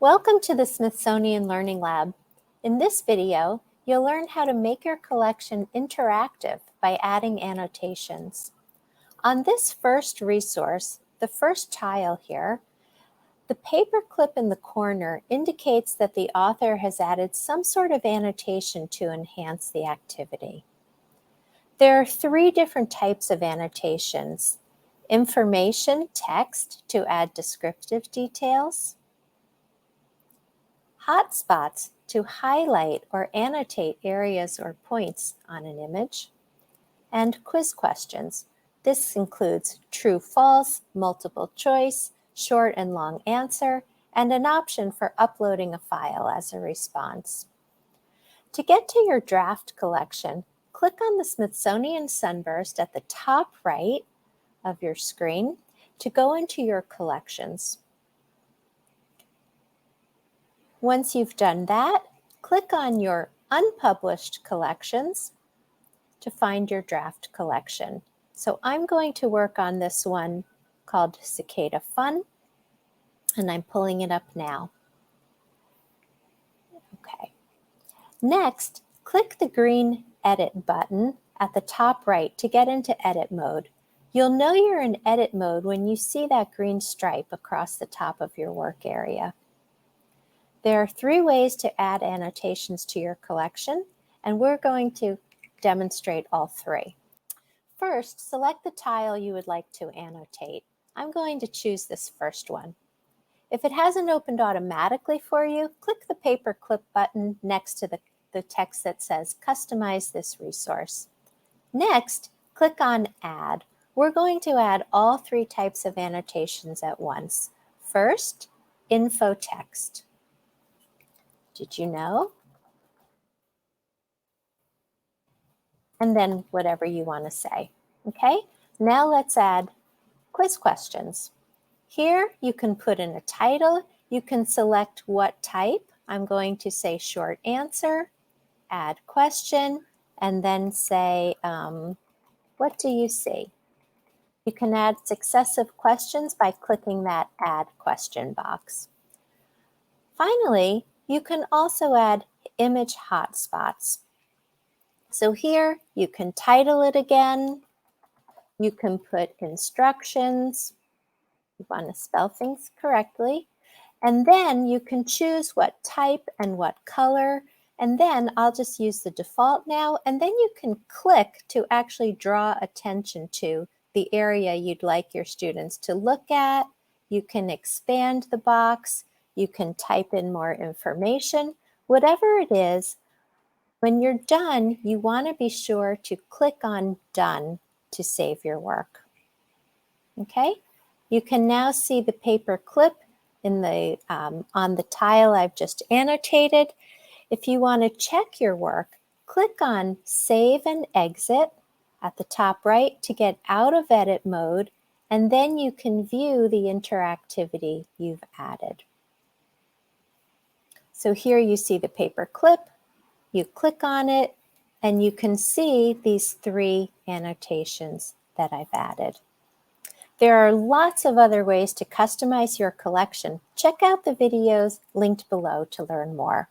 Welcome to the Smithsonian Learning Lab. In this video, you'll learn how to make your collection interactive by adding annotations. On this first resource, the first tile here, the paper clip in the corner indicates that the author has added some sort of annotation to enhance the activity. There are three different types of annotations: information text to add descriptive details, hotspots to highlight or annotate areas or points on an image, and quiz questions. This includes true, false, multiple choice, short and long answer, and an option for uploading a file as a response. To get to your draft collection, click on the Smithsonian Sunburst at the top right of your screen to go into your collections. Once you've done that, click on your unpublished collections to find your draft collection. So I'm going to work on this one called Cicada Fun, and I'm pulling it up now. Okay. Next, click the green Edit button at the top right to get into edit mode. You'll know you're in edit mode when you see that green stripe across the top of your work area. There are three ways to add annotations to your collection, and we're going to demonstrate all three. First, select the tile you would like to annotate. I'm going to choose this first one. If it hasn't opened automatically for you, click the paper clip button next to the text that says Customize this resource. Next, click on Add. We're going to add all three types of annotations at once. First, info text. Did you know? And then whatever you want to say. Okay, now let's add quiz questions. Here you can put in a title. You can select what type. I'm going to say short answer, add question, and then say, what do you see? You can add successive questions by clicking that add question box. Finally, you can also add image hotspots. So here you can title it again. You can put instructions. You want to spell things correctly. And then you can choose what type and what color. And then I'll just use the default now. And then you can click to actually draw attention to the area you'd like your students to look at. You can expand the box. You can type in more information. Whatever it is, when you're done, you want to be sure to click on Done to save your work. Okay? You can now see the paper clip in the on the tile I've just annotated. If you want to check your work, click on Save and Exit at the top right to get out of edit mode, and then you can view the interactivity you've added. So here you see the paper clip. You click on it, and you can see these three annotations that I've added. There are lots of other ways to customize your collection. Check out the videos linked below to learn more.